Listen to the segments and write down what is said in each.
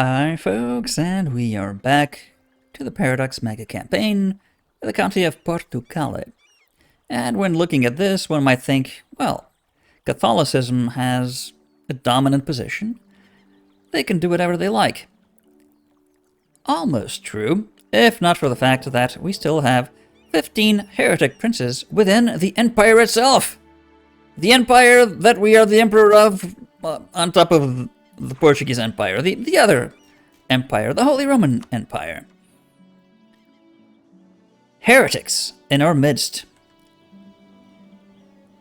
Hi folks, and we are back to the Paradox Mega Campaign in the county of Portugal. And when looking at this, one might think, well, Catholicism has a dominant position. They can do whatever they like. Almost true, if not for the fact that we still have 15 heretic princes within the Empire itself. The Empire that we are the Emperor of, on top of the Portuguese Empire, the other empire, the Holy Roman Empire. Heretics in our midst.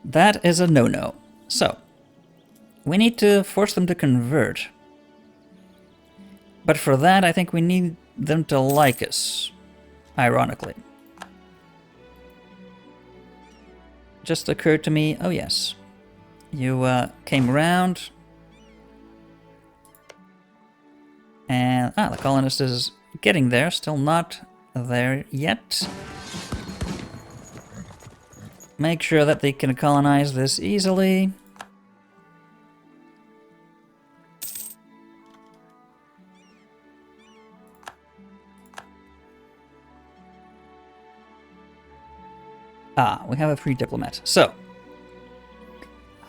That is a no-no. So, we need to force them to convert. But for that, I think we need them to like us, ironically. Just occurred to me, oh yes, you came around, and the colonist is getting there, still not there yet. Make sure that they can colonize this easily. We have a free diplomat. So,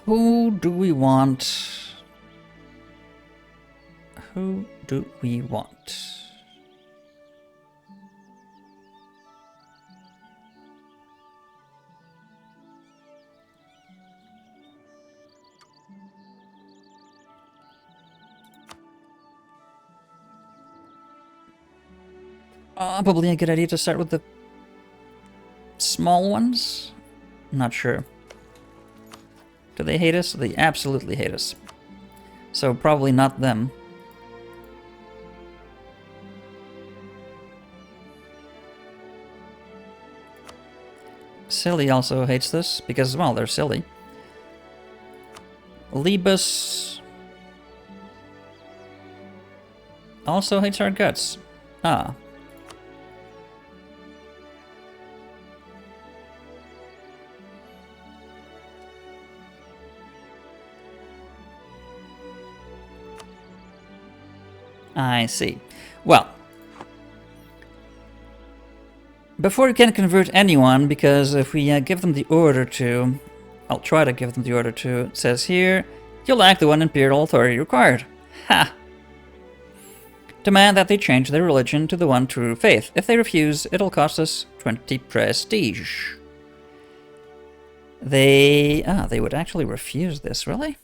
who do we want? Who do we want? Probably a good idea to start with the small ones? I'm not sure. Do they hate us? They absolutely hate us. So probably not them. Silly also hates this because, well, they're silly. Libus also hates our guts. I see. Well, before you can convert anyone, because if we give them the order to, I'll try to give them the order to, it says here, you lack the one imperial authority required. Ha! Demand that they change their religion to the one true faith. If they refuse, it'll cost us 20 prestige. They would actually refuse this, really?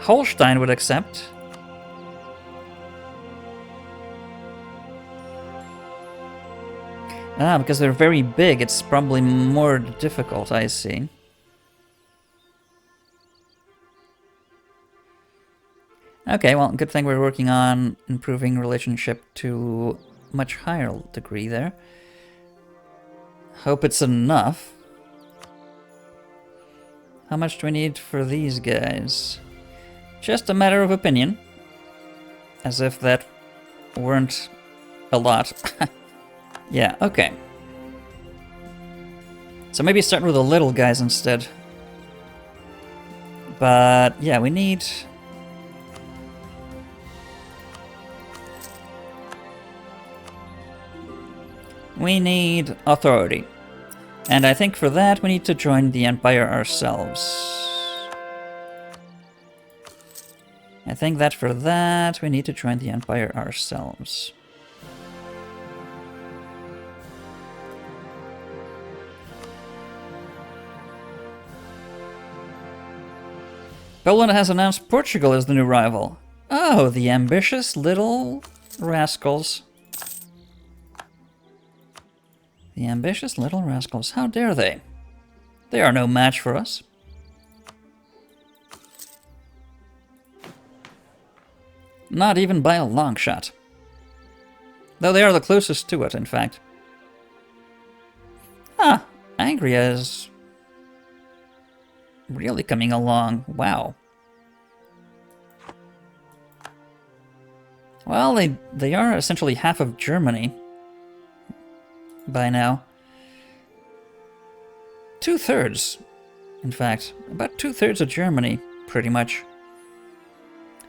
Holstein would accept. Because they're very big, it's probably more difficult, I see. Okay, well, good thing we're working on improving relationship to a much higher degree there. Hope it's enough. How much do we need for these guys? Just a matter of opinion. As if that weren't a lot. Yeah, okay. So maybe start with the little guys instead. But yeah, we need... authority. And I think for that we need to join the Empire ourselves. I think that for that we need to join the Empire ourselves. Poland has announced Portugal as the new rival. Oh, the ambitious little rascals. The ambitious little rascals. How dare they? They are no match for us. Not even by a long shot. Though they are the closest to it, in fact. Angria is really coming along. Wow. Well, they are essentially half of Germany by now. 2/3, in fact. About 2/3 of Germany, pretty much.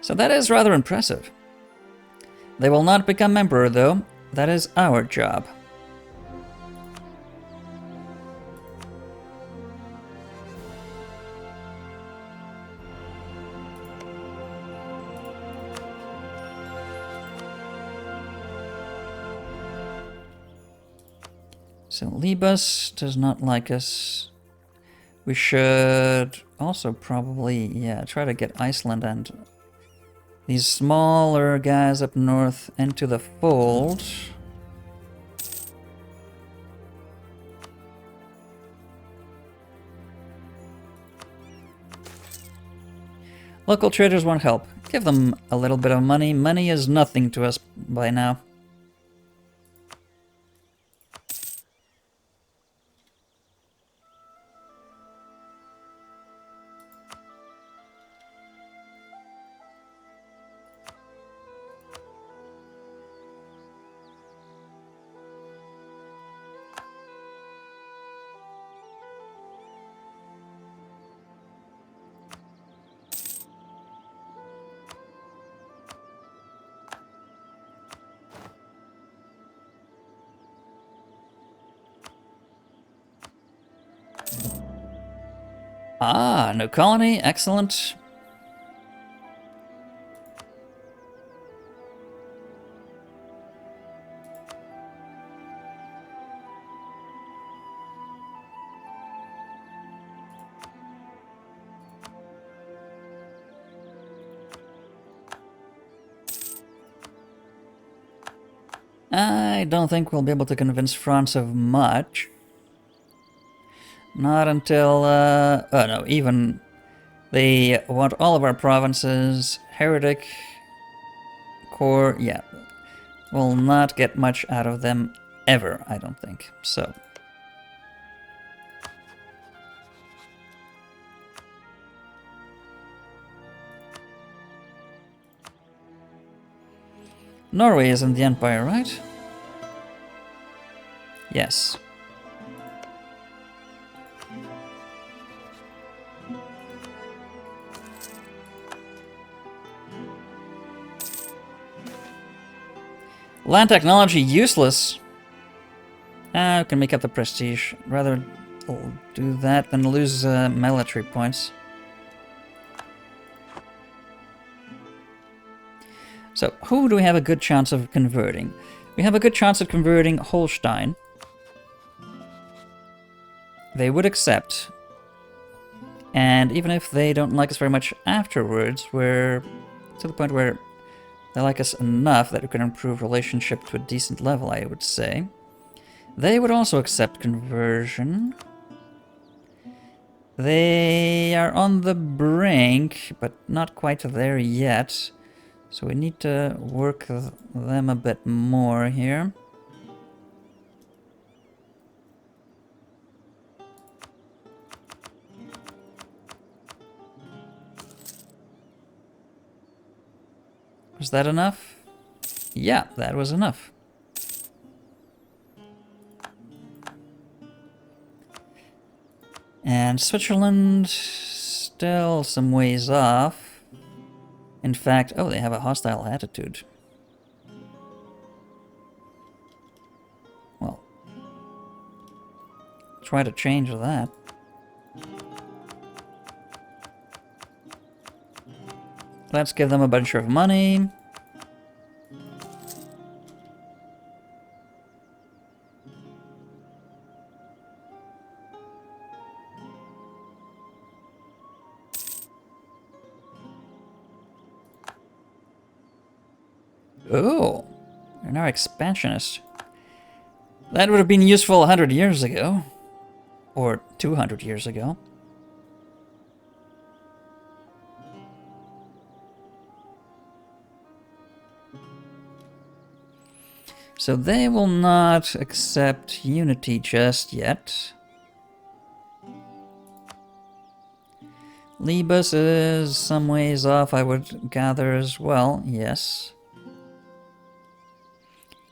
So that is rather impressive. They will not become emperor, though. That is our job. So Libas does not like us. We should also probably, yeah, try to get Iceland and these smaller guys up north into the fold. Local traders want help. Give them a little bit of money. Money is nothing to us by now. Ah, no colony, excellent. I don't think we'll be able to convince France of much. Not until, oh no, even they want all of our provinces. Heretic core, yeah. We'll not get much out of them ever, I don't think. So. Norway is in the Empire, right? Yes. Land technology useless. Ah, we can make up the prestige. Rather do that than lose military points. So, who do we have a good chance of converting? We have a good chance of converting Holstein. They would accept. And even if they don't like us very much afterwards, we're to the point where they like us enough that we can improve relationship to a decent level, I would say. They would also accept conversion. They are on the brink, but not quite there yet. So we need to work them a bit more here. Was that enough? Yeah, that was enough. And Switzerland, still some ways off. In fact, oh, they have a hostile attitude. Well, try to change that. Let's give them a bunch of money. Oh, they're now expansionist. That would have been useful 100 years ago. Or 200 years ago. So they will not accept unity just yet. Libus is some ways off, I would gather as well, yes.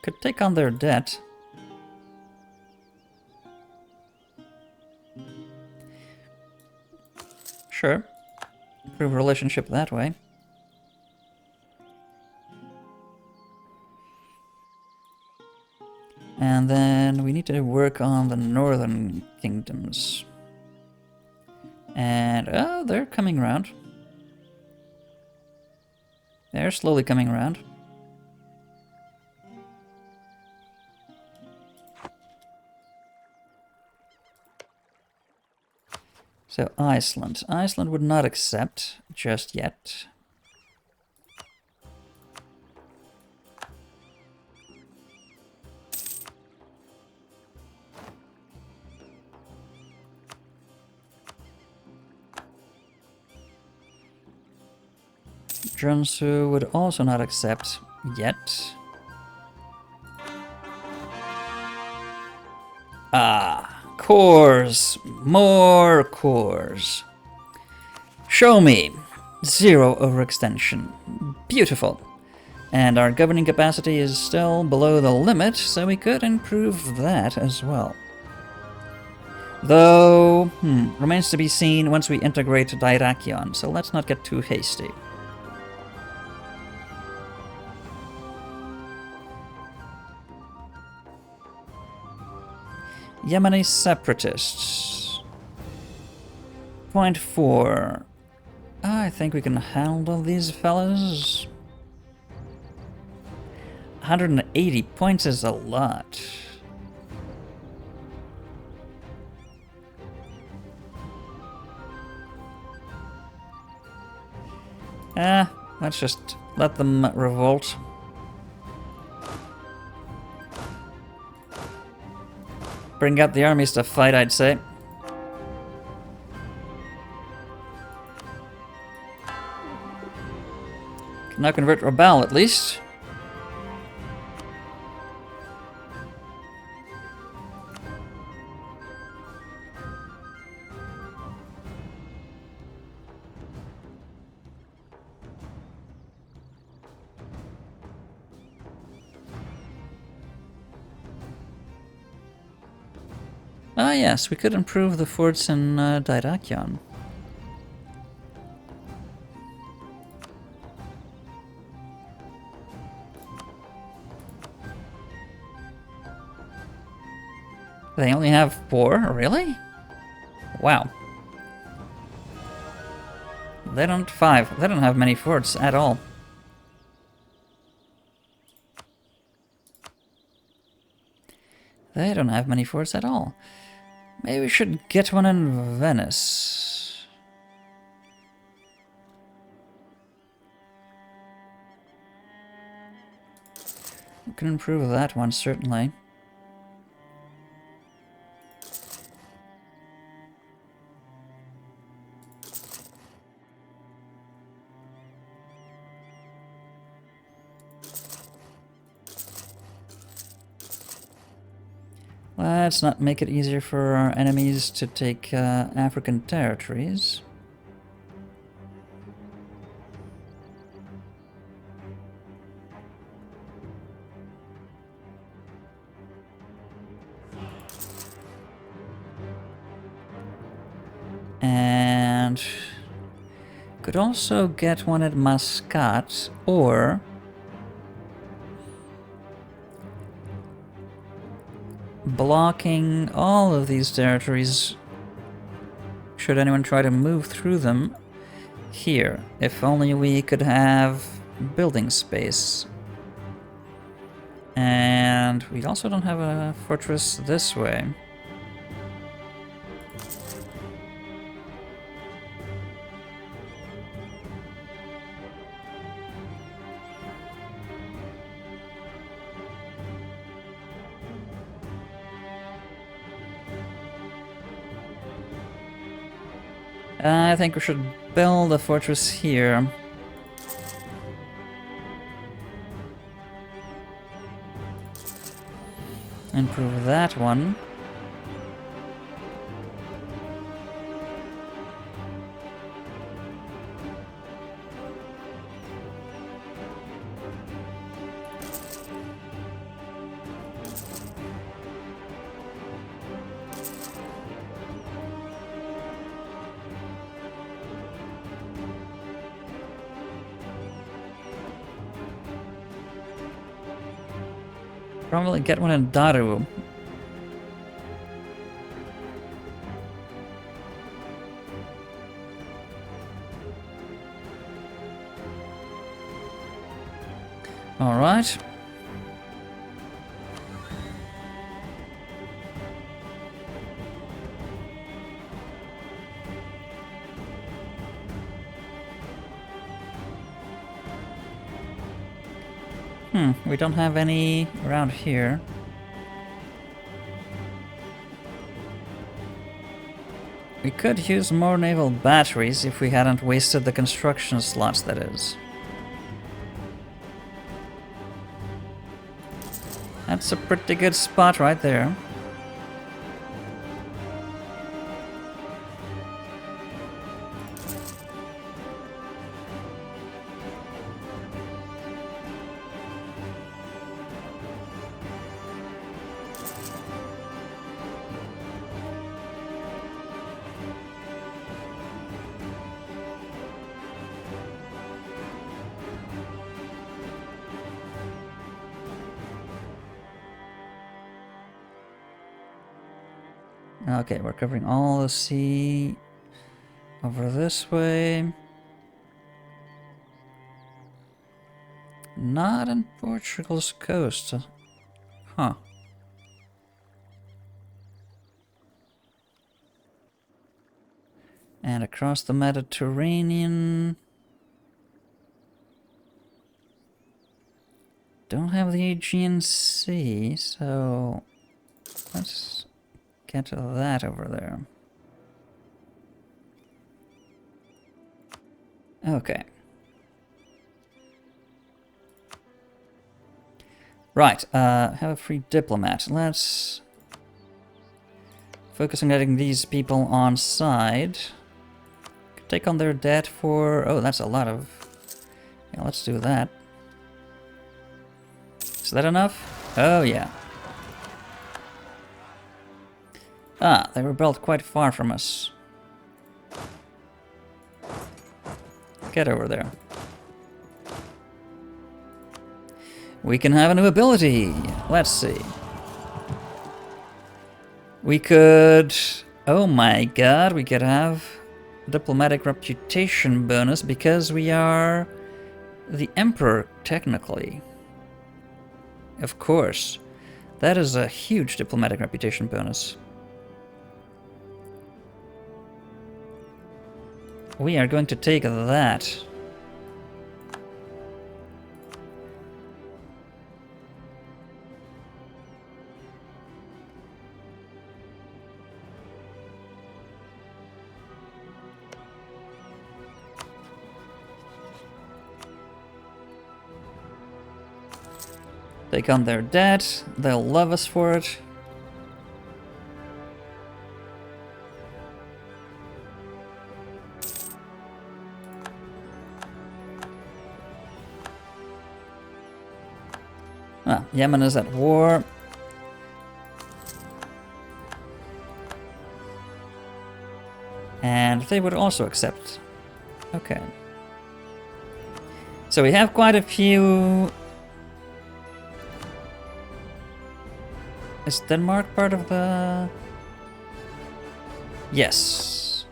Could take on their debt. Sure. Improve relationship that way. And then we need to work on the northern kingdoms. And, oh, they're coming around. They're slowly coming around. So Iceland. Iceland would not accept just yet. Junsu would also not accept yet. Ah, cores! More cores! Show me! 0 overextension. Beautiful. And our governing capacity is still below the limit, so we could improve that as well. Though, remains to be seen once we integrate Dyrrachion, so let's not get too hasty. Yemeni separatists. 0.4. I think we can handle these fellas. 180 points is a lot. Let's just let them revolt. Bring out the armies to fight, I'd say. Can now convert Rabal, at least. Ah yes, we could improve the forts in Dyrrachion. They only have 4? Really? Wow. They don't 5. They don't have many forts at all. They don't have many forts at all. Maybe we should get one in Venice. We can improve that one, certainly. Let's not make it easier for our enemies to take African territories. And could also get one at Muscat, or blocking all of these territories should anyone try to move through them here. If only we could have building space. And we also don't have a fortress this way. I think we should build a fortress here. Improve that one. Probably get one in Daru. Alright. We don't have any around here. We could use more naval batteries if we hadn't wasted the construction slots, that is. That's a pretty good spot right there. Okay, we're covering all the sea over this way. Not on Portugal's coast. Huh. And across the Mediterranean. Don't have the Aegean Sea, so let's get to that over there. Okay. Right, have a free diplomat. Let's focus on getting these people on side. Take on their debt for... Oh, that's a lot of... Yeah, let's do that. Is that enough? Oh, yeah. Ah, they were built quite far from us. Get over there. We can have a new ability. Let's see. We could... Oh my god, we could have diplomatic reputation bonus because we are the Emperor, technically. Of course. That is a huge diplomatic reputation bonus. We are going to take that. Take on their debt, they'll love us for it. Ah, Yemen is at war. And they would also accept. Okay. So we have quite a few... Is Denmark part of the... Yes.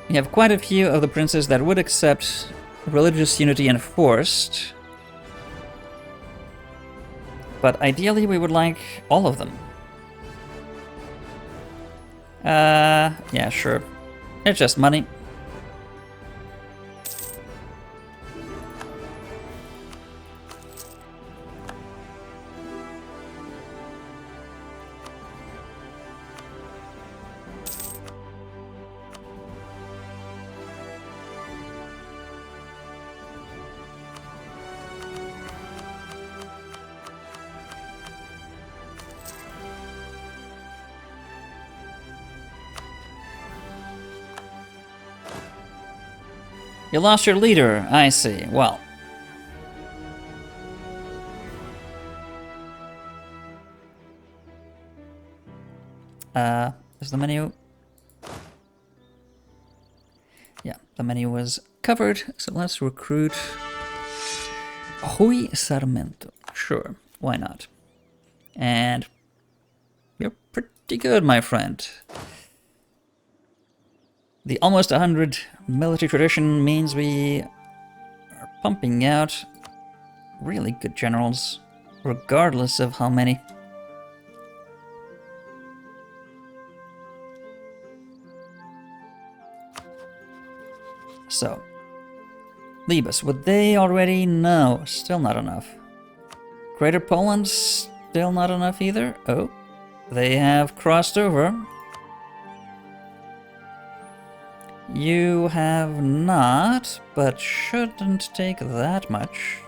We have quite a few of the princes that would accept religious unity enforced. But ideally we would like all of them. Yeah, sure. It's just money. You lost your leader, I see. Well. Is the menu? Yeah, the menu was covered, so let's recruit Rui Sarmento. Sure, why not? And you're pretty good, my friend. The almost 100 military tradition means we are pumping out really good generals, regardless of how many. So, Libus, would they already? No, still not enough. Greater Poland, still not enough either. Oh, they have crossed over. You have not, but shouldn't take that much.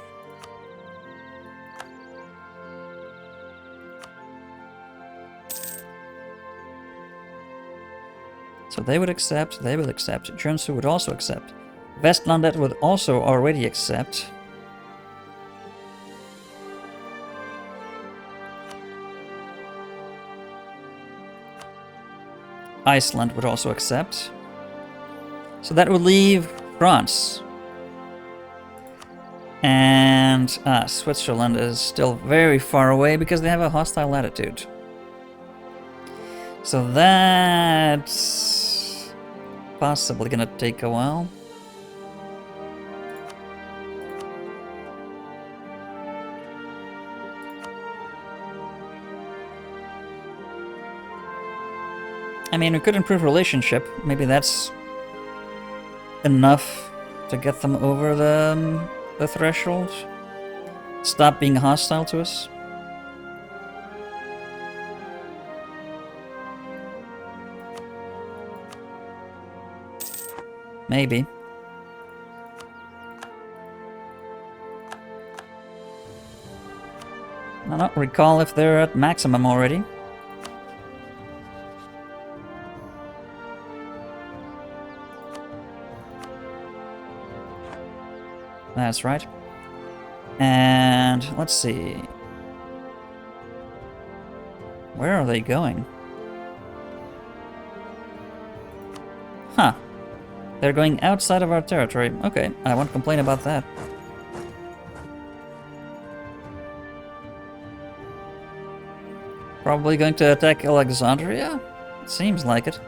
So they would accept, they will accept. Joensuu would also accept. Westlandet would also already accept. Iceland would also accept. So that would leave France. And Switzerland is still very far away because they have a hostile attitude. So that's possibly gonna take a while. I mean, we could improve relationship. Maybe that's enough to get them over the threshold. Stop being hostile to us. Maybe. I don't recall if they're at maximum already. That's right. And let's see. Where are they going? Huh. They're going outside of our territory. Okay, I won't complain about that. Probably going to attack Alexandria? It seems like it.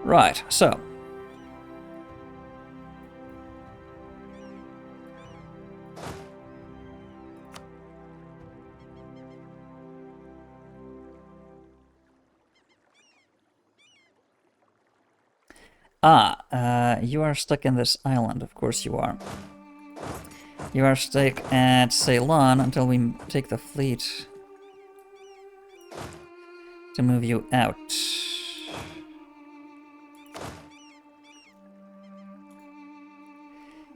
Right, so. You are stuck in this island, of course you are. You are stuck at Ceylon until we take the fleet to move you out.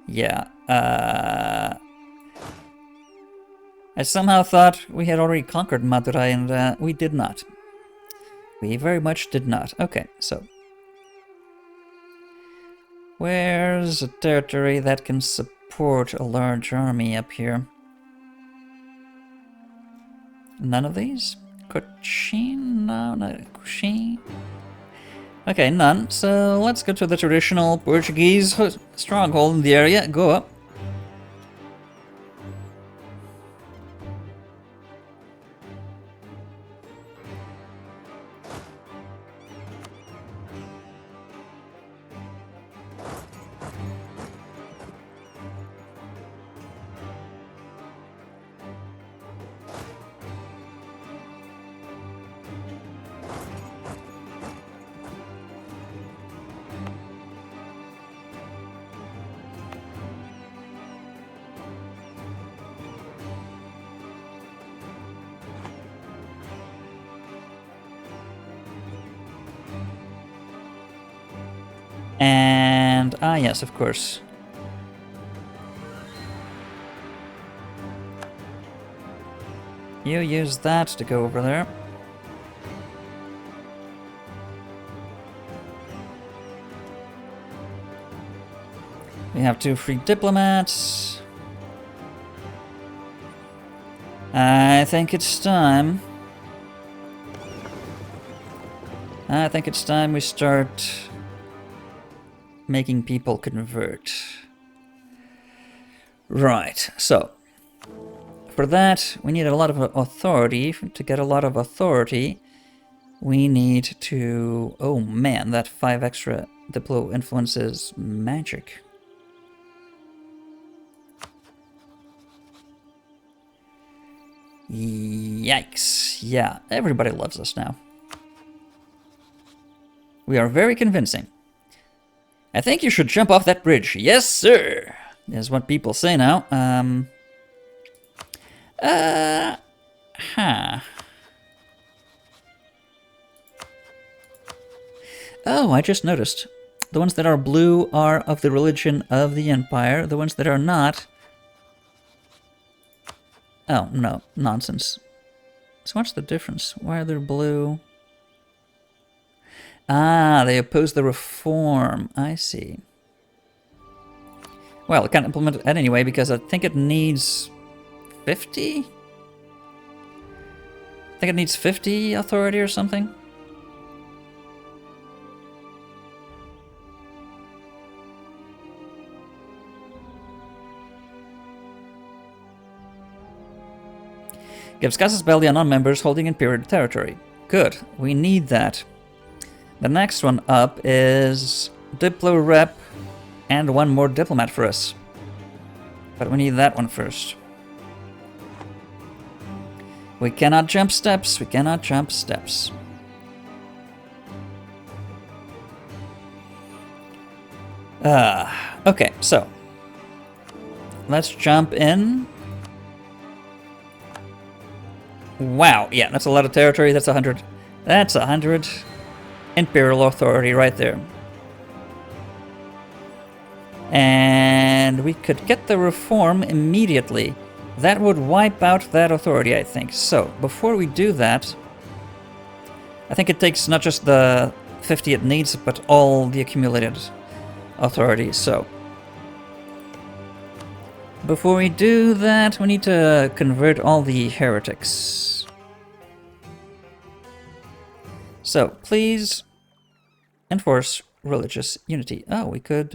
Yeah, I somehow thought we had already conquered Madurai, and we did not. We very much did not. Okay, so. Where's a territory that can support a large army up here? None of these? Cochin? No, not Cochin. Okay, none. So let's go to the traditional Portuguese stronghold in the area. Go up. And, yes, of course. You use that to go over there. We have 2 free diplomats. I think it's time. I think it's time we start making people convert. Right, so for that we need a lot of authority. To get a lot of authority, we need to... Oh man, that 5 extra Diplo influences magic. Yikes. Yeah, everybody loves us now. We are very convincing. I think you should jump off that bridge. Yes, sir, is what people say now. Oh, I just noticed. The ones that are blue are of the religion of the Empire. The ones that are not... Oh, no. Nonsense. So what's the difference? Why are they blue? Ah, they oppose the reform. I see. Well, I can't implement it anyway because I think it needs 50? I think it needs 50 authority or something. Gives casus belli on non-members holding Imperial territory. Good, we need that. The next one up is Diplo Rep and one more diplomat for us. But we need that one first. We cannot jump steps, we cannot jump steps. Okay, so let's jump in. Wow, yeah, that's a lot of territory. That's 100. That's 100 Imperial authority right there. And we could get the reform immediately. That would wipe out that authority, I think. So, before we do that, I think it takes not just the 50 it needs, but all the accumulated authority. So, before we do that, we need to convert all the heretics. So, please enforce religious unity. Oh, we could...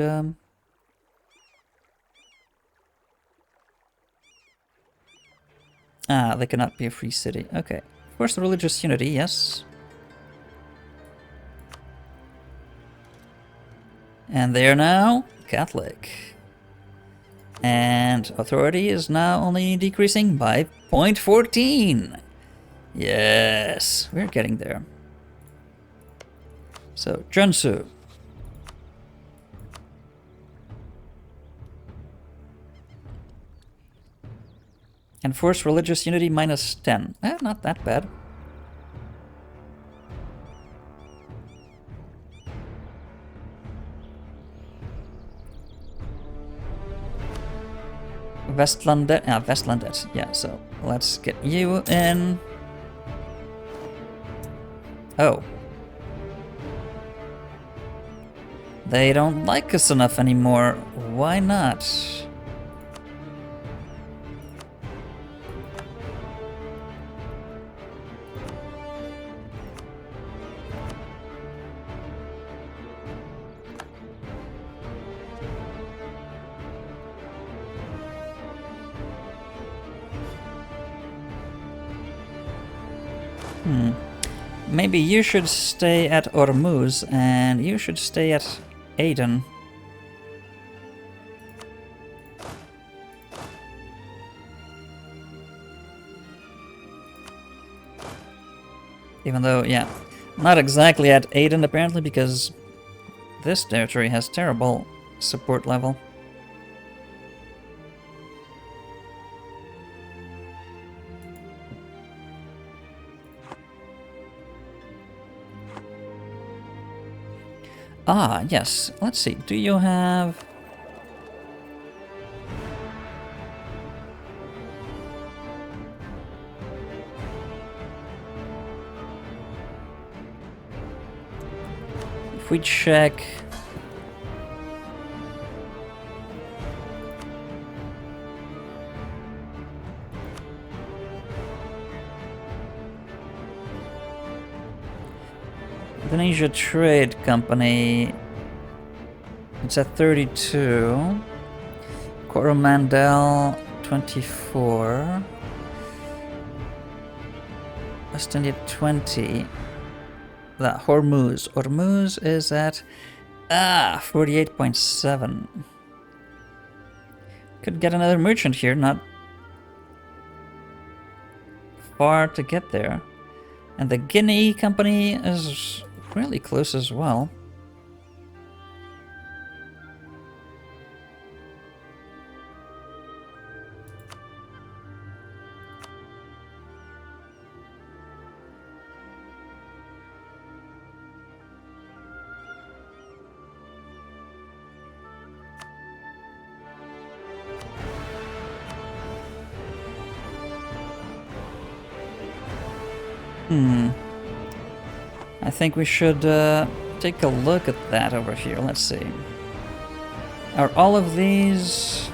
Ah, they cannot be a free city. Okay. Enforce the religious unity, yes. And they are now Catholic. And authority is now only decreasing by 0.14. Yes, we're getting there. So, Junsu. Enforce religious unity minus 10. Not that bad. Westlandet. Westlandet. Yeah, so let's get you in. Oh. They don't like us enough anymore. Why not? Maybe you should stay at Ormuz, and you should stay at Aden. Even though, yeah, not exactly at Aden apparently, because this territory has terrible support level. Ah, yes. Let's see. Do you have... If we check... Indonesia Trade Company. It's at 32. Coromandel, 24. West India, 20. That Hormuz. Hormuz is at 48.7. Could get another merchant here, not far to get there. And the Guinea Company is really close as well. I think we should take a look at that over here. Let's see. Are all of these...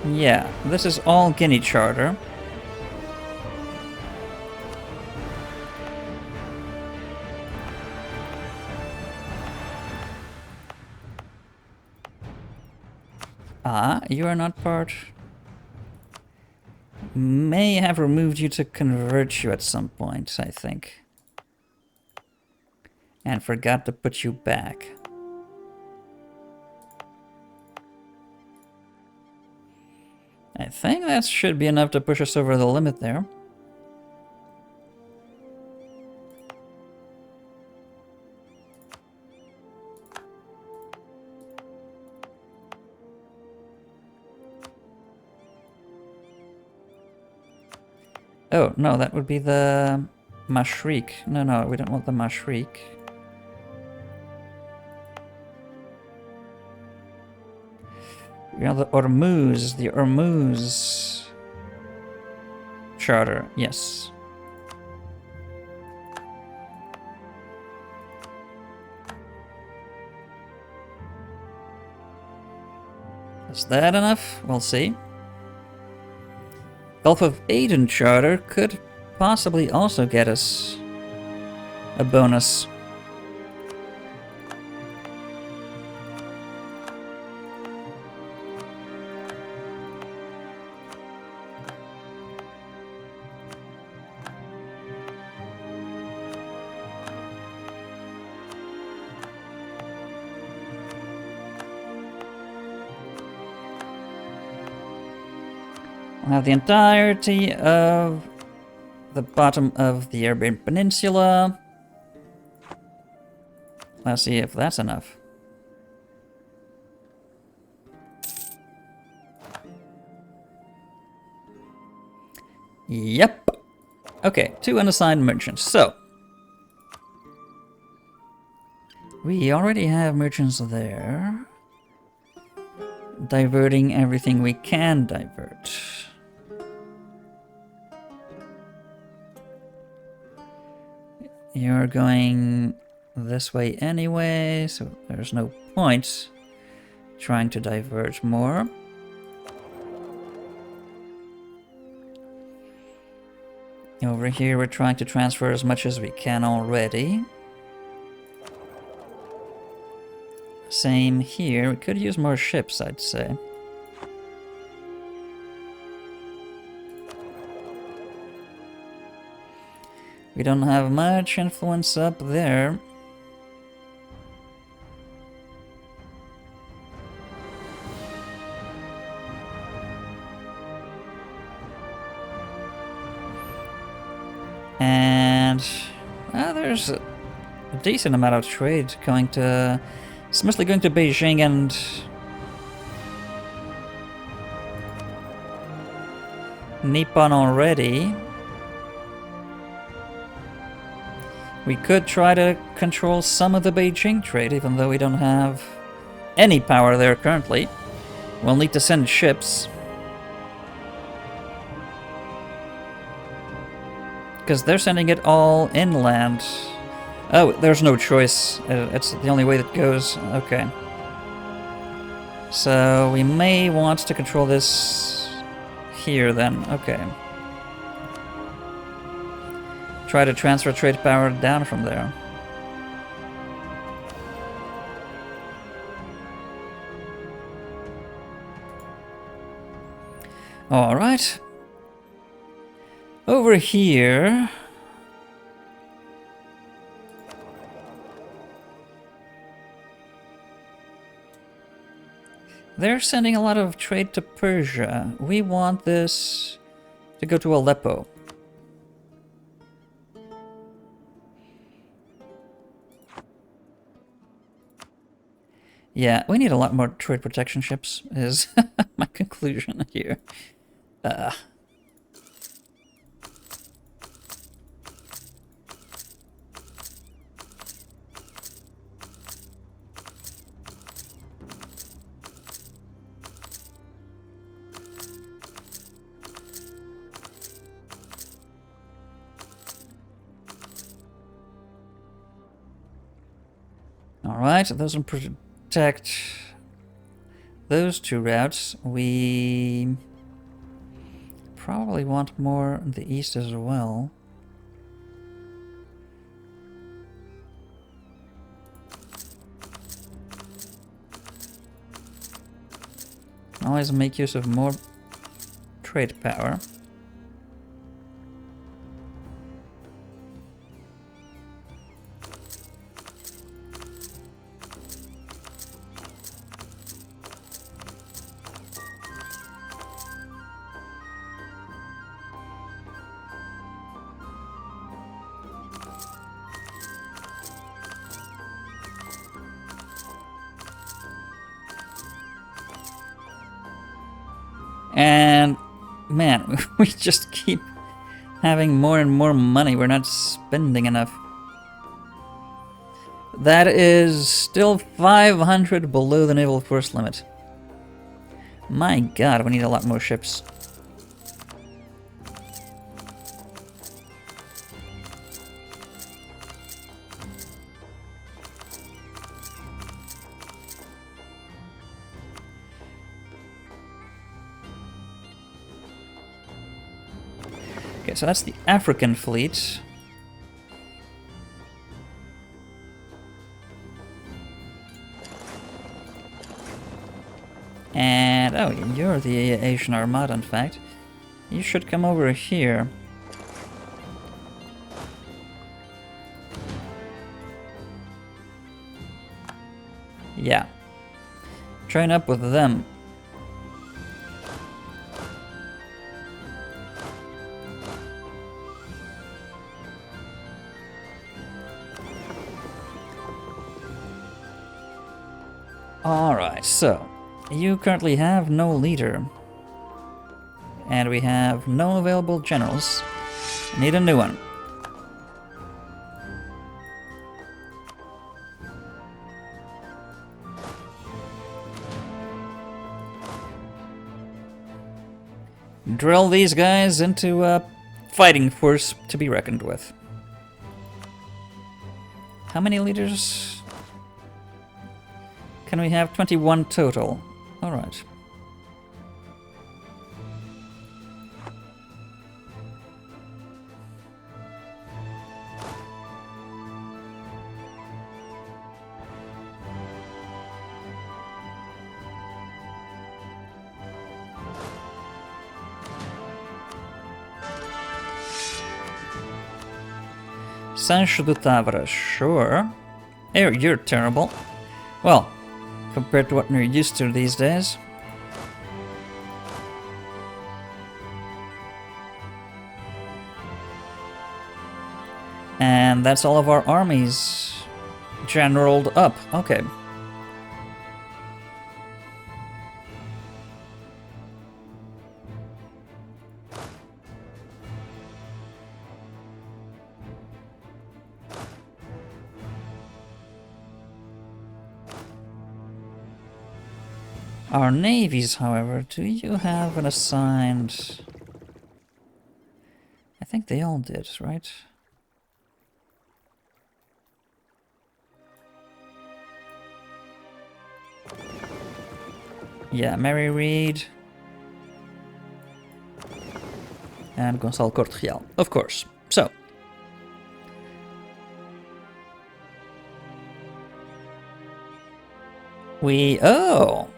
Yeah, this is all Guinea Charter. You are not part. May have removed you to convert you at some point, I think. And forgot to put you back. I think that should be enough to push us over the limit there. Oh, no, that would be the Mashriq. No, we don't want the Mashriq. We want the Hormuz Charter, yes. Is that enough? We'll see. Gulf of Aden Charter could possibly also get us a bonus. We'll have the entirety of the bottom of the Arabian Peninsula. Let's see if that's enough. Yep. Okay, 2 unassigned merchants. So, we already have merchants there. Diverting everything we can divert. You're going this way anyway, so there's no point trying to divert more. Over here we're trying to transfer as much as we can already. Same here. We could use more ships, I'd say. We don't have much influence up there. And there's a decent amount of trade going to... It's mostly going to Beijing and... Nippon already. We could try to control some of the Beijing trade, even though we don't have any power there currently. We'll need to send ships. Because they're sending it all inland. Oh, there's no choice. It's the only way that goes. Okay. So we may want to control this here then. Okay. Try to transfer trade power down from there. Alright. Over here... they're sending a lot of trade to Persia. We want this to go to Aleppo. Yeah, we need a lot more trade protection ships, is my conclusion here. Alright, those will protect those two routes. We probably want more in the east as well. Always make use of more trade power. And man, we just keep having more and more money. We're not spending enough. That is still 500 below the naval force limit. My god, we need a lot more ships. Okay, so that's the African fleet. And, oh, you're the Asian Armada, in fact. You should come over here. Yeah. Train up with them. Alright, so you currently have no leader. And we have no available generals. Need a new one. Drill these guys into a fighting force to be reckoned with. How many leaders can we have? 21 total. Alright. Sancho de Tavra, sure. Hey, you're terrible. Well, compared to what we're used to these days. And that's all of our armies generaled up. Okay. Our navies, however, do you have an assigned... I think they all did, right? Yeah, Mary Reed. And Gonçalo Corte-Real, of course. So. Oh!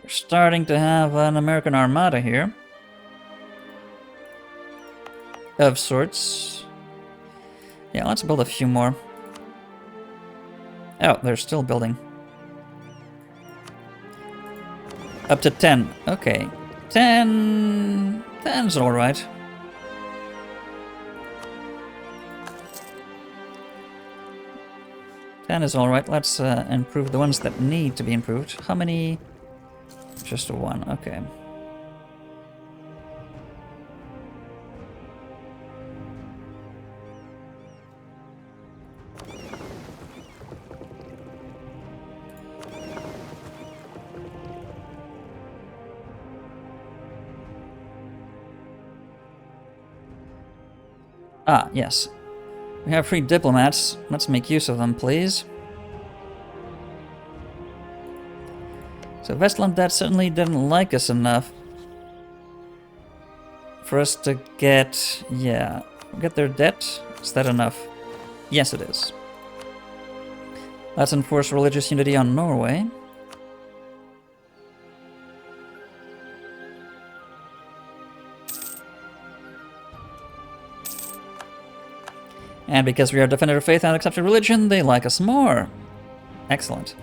We're starting to have an American armada here. Of sorts. Yeah, let's build a few more. Oh, they're still building. Up to 10. Okay. 10... 10's alright. Ten is alright. Let's improve the ones that need to be improved. How many? Just one. Okay. Ah, yes. We have 3 diplomats. Let's make use of them, please. So Westland, that certainly didn't like us enough for us to get... yeah. Get their debt? Is that enough? Yes, it is. Let's enforce religious unity on Norway. And because we are defender of faith and accepted religion, they like us more. Excellent.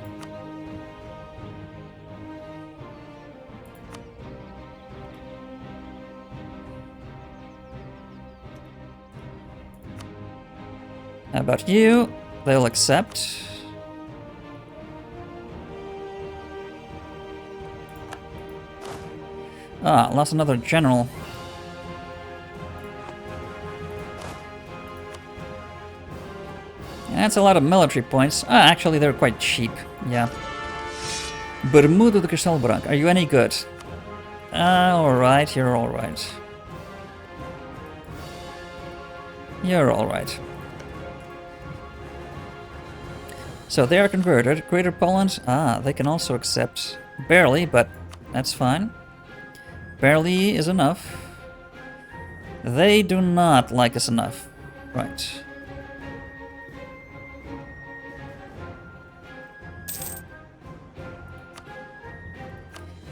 How about you? They'll accept. Ah, lost another general. That's a lot of military points. Ah, actually, they're quite cheap. Yeah. Bermudo de Cristal Branco. Are you any good? Alright, you're alright. You're alright. So they are converted. Greater Poland, they can also accept. Barely, but that's fine. Barely is enough. They do not like us enough. Right.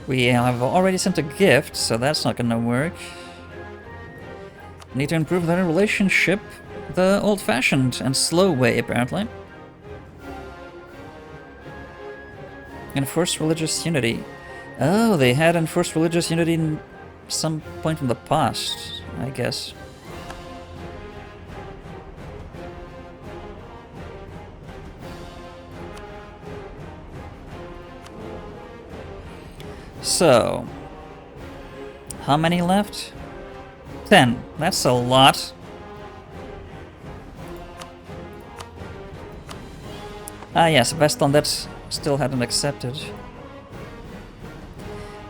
We have already sent a gift, so that's not gonna work. Need to improve their relationship the old-fashioned and slow way, apparently. Enforce religious unity. Oh, they had enforced religious unity in some point in the past, I guess. So, how many left? 10. That's a lot. Ah yes, Westland, that still hadn't accepted.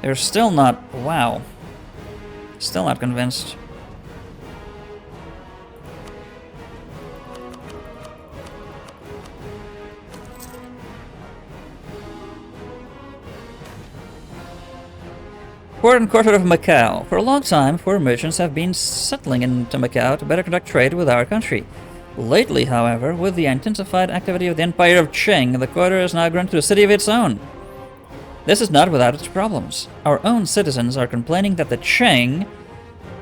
They're still not... wow. Still not convinced. Port and Quarter of Macau. For a long time, foreign merchants have been settling into Macau to better conduct trade with our country. Lately, however, with the intensified activity of the Empire of Qing, the quarter has now grown to a city of its own. This is not without its problems. Our own citizens are complaining that the Qing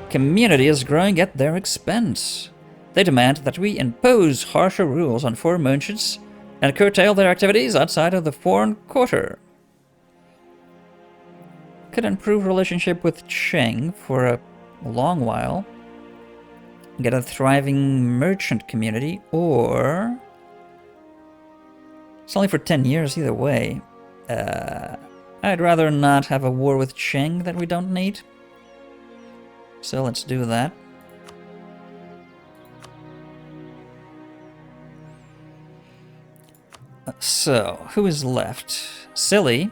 community is growing at their expense. They demand that we impose harsher rules on foreign merchants and curtail their activities outside of the foreign quarter. Could improve relationship with Qing for a long while. Get a thriving merchant community, or... it's only for 10 years either way. I'd rather not have a war with Qing that we don't need. So let's do that. So, who is left? Silly.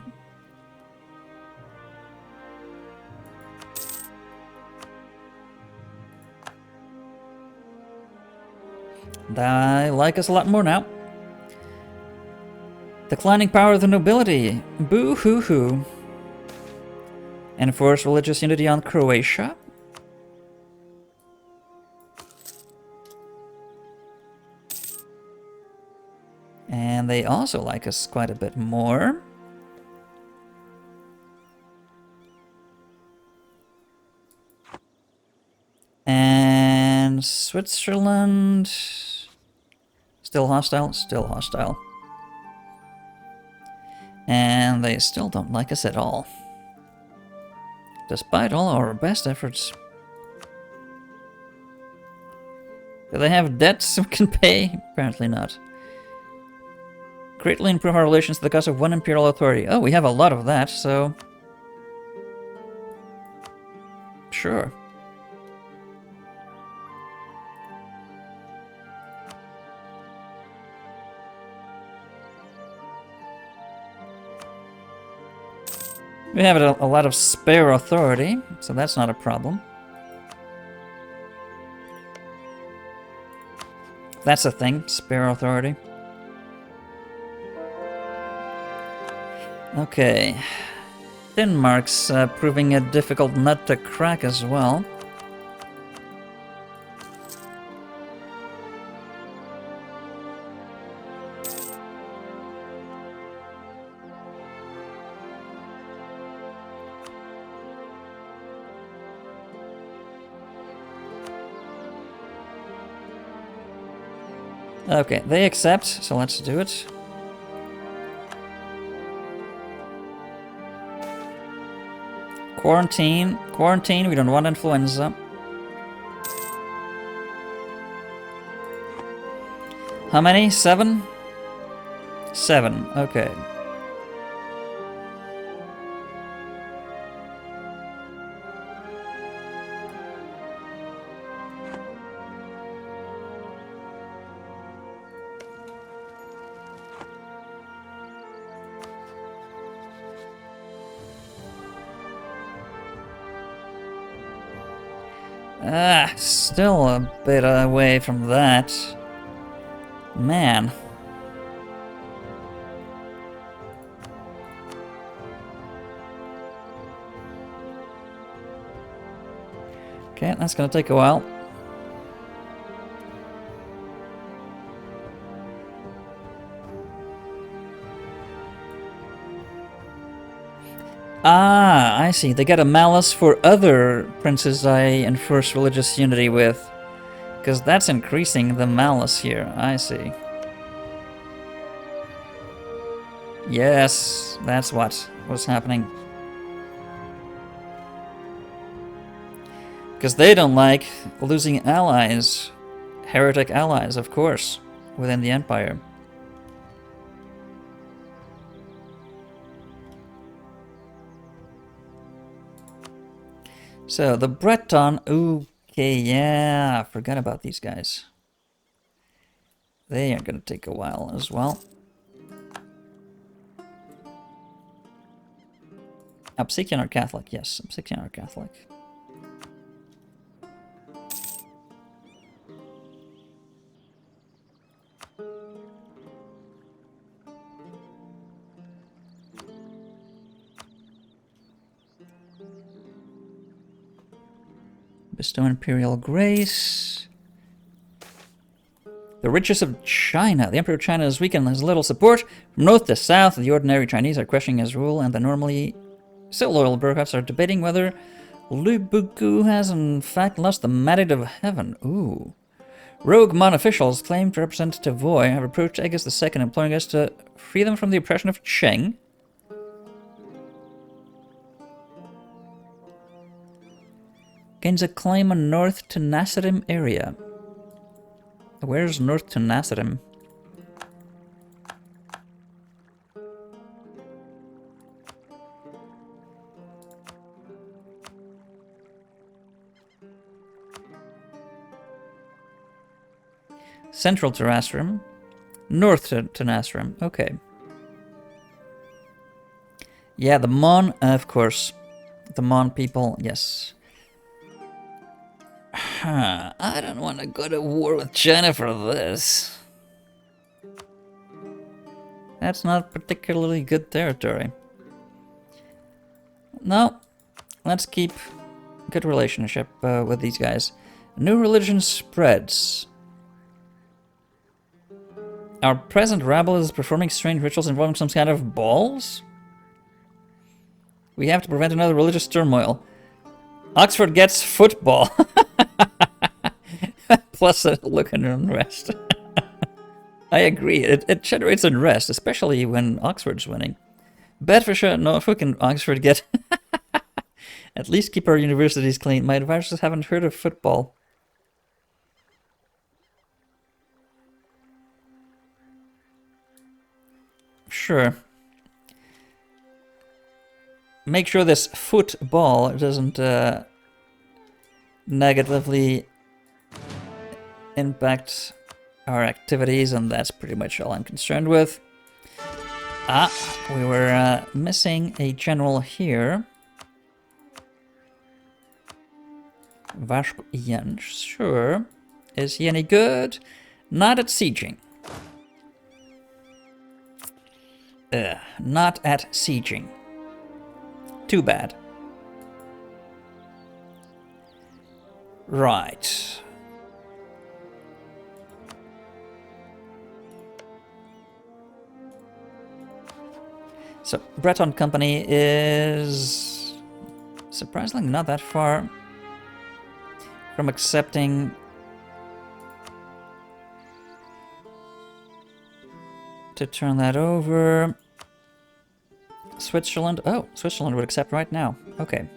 They like us a lot more now. Declining power of the nobility. Boo hoo hoo. Enforce religious unity on Croatia. And they also like us quite a bit more. And Switzerland... Still hostile? Still hostile. And they still don't like us at all. Despite all our best efforts. Do they have debts we can pay? Apparently not. Greatly improve our relations to the cost of one imperial authority. Oh, we have a lot of that, so... Sure. We have a lot of spare authority, so that's not a problem. That's a thing, spare authority. Okay. Denmark's proving a difficult nut to crack as well. Okay, they accept, so let's do it. Quarantine. Quarantine, we don't want influenza. How many? 7? 7, okay. Still a bit away from that. Man. Okay, that's gonna take a while. Ah, I see. They got a malice for other princes I enforce religious unity with. Because that's increasing the malice here. I see. Yes, that's what was happening. Because they don't like losing allies. Heretic allies, of course, within the Empire. So, the Breton... Okay, yeah, I forgot about these guys. They are going to take a while as well. Obsidian or Catholic? Yes, Obsidian or Catholic. Bestow Imperial Grace. The riches of China. The Emperor of China is weak and has little support. From north to south, the ordinary Chinese are questioning his rule, and the normally still loyal bureaucrats are debating whether Lu Bugu has in fact lost the mandate of heaven. Ooh. Rogue Mon officials claimed Representative Voy have approached Aegis II, imploring us to free them from the oppression of Cheng. Gains a claim on North Tenasserim area. Where's North Tenasserim? Central Tenasserim. North Tenasserim. Okay. Yeah, the Mon, of course. The Mon people, yes. I don't want to go to war with China for this. That's not particularly good territory. No, let's keep good relationship with these guys. New religion spreads. Our present rabble is performing strange rituals involving some kind of balls? We have to prevent another religious turmoil. Oxford gets football. Plus a look and unrest. I agree. It generates unrest, especially when Oxford's winning. Bedfordshire, Norfolk, and Oxford get... At least keep our universities clean. My advisors haven't heard of football. Sure. Make sure this football doesn't negatively impact our activities, and that's pretty much all I'm concerned with. Ah, we were missing a general here. Vasco Ian, sure. Is he any good? Not at sieging. Not at sieging. Too bad. Right. So, Breton Company is surprisingly not that far from accepting to turn that over. Switzerland. Oh, Switzerland would accept right now. Okay.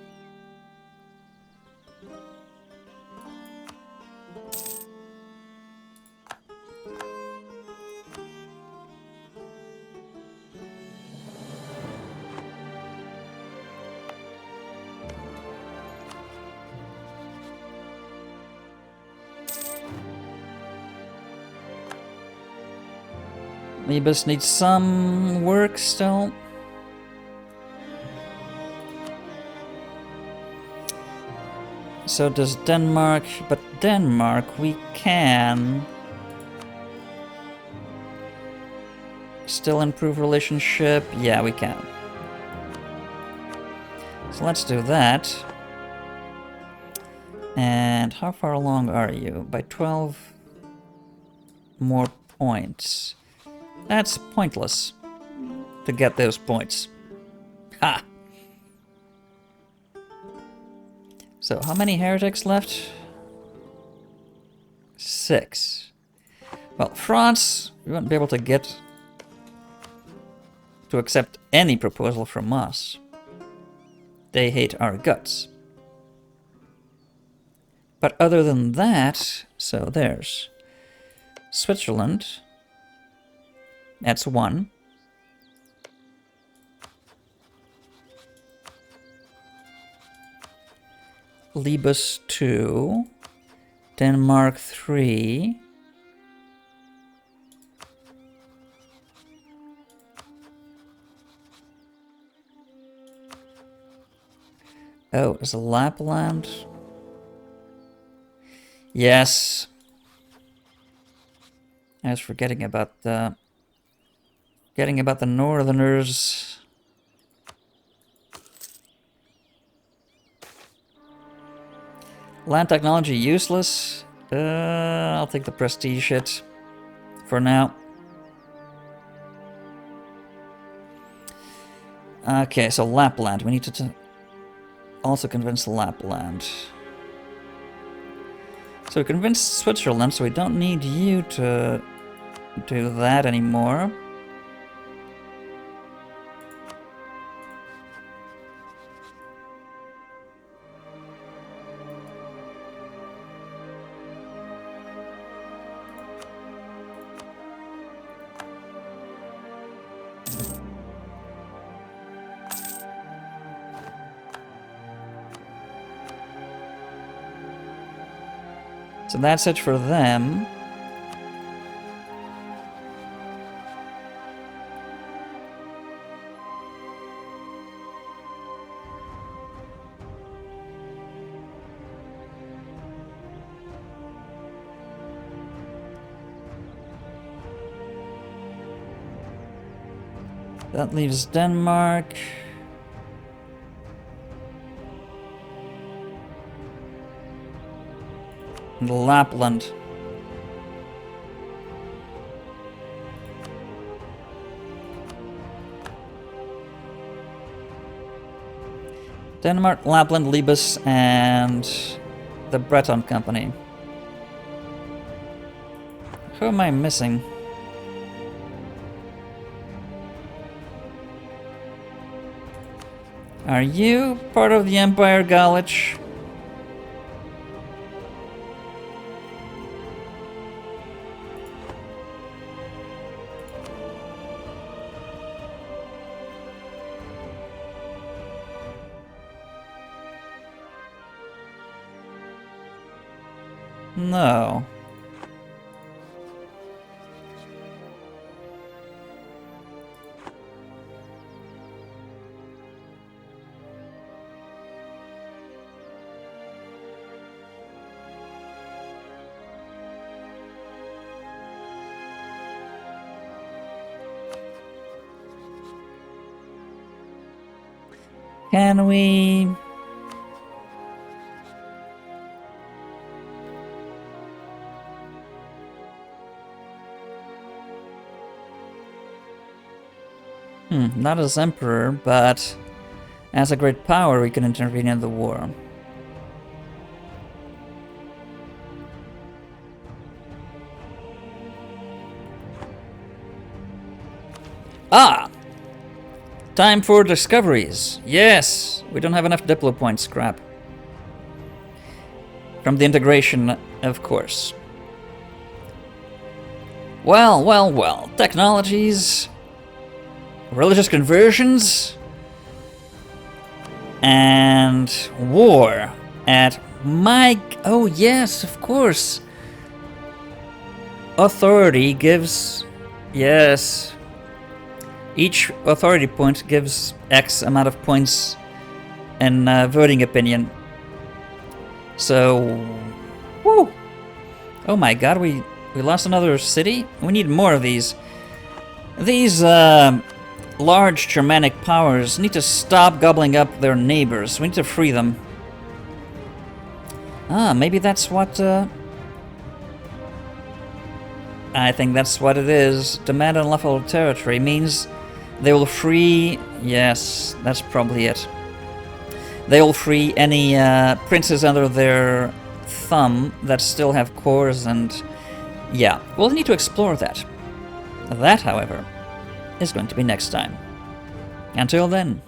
Libus needs some work still. So does Denmark, but Denmark we can still improve relationship. Yeah, we can. So let's do that. And how far along are you? By 12 more points. That's pointless to get those points. Ha! So how many heretics left? 6. Well, France, we won't be able to get to accept any proposal from us. They hate our guts. But other than that, so there's Switzerland. That's 1. Libus 2. Denmark 3. Oh, is Lapland? Yes. I was forgetting about the Northerners. Land technology useless. I'll take the prestige hit for now. Okay, so Lapland. We need to also convince Lapland. So we convinced Switzerland, so we don't need you to do that anymore. So that's it for them. That leaves Denmark. And Lapland. Denmark, Lapland, Libus, and the Breton Company. Who am I missing? Are you part of the Empire, Galich? No. Can we... not as Emperor, but as a great power we can intervene in the war. Ah! Time for discoveries. Yes! We don't have enough Diplo points, crap. From the integration, of course. Well, well, well. Technologies... religious conversions, and war at oh yes, of course. Authority gives, yes. Each authority point gives X amount of points in voting opinion. So, woo! Oh my god, we lost another city? We need more of these. These, large Germanic powers need to stop gobbling up their neighbors. We need to free them. Ah, maybe that's what, I think that's what it is. Demand unlawful territory means they will free... Yes, that's probably it. They will free any, princes under their thumb that still have cores and... Yeah, we'll need to explore that. That, however, is going to be next time. Until then,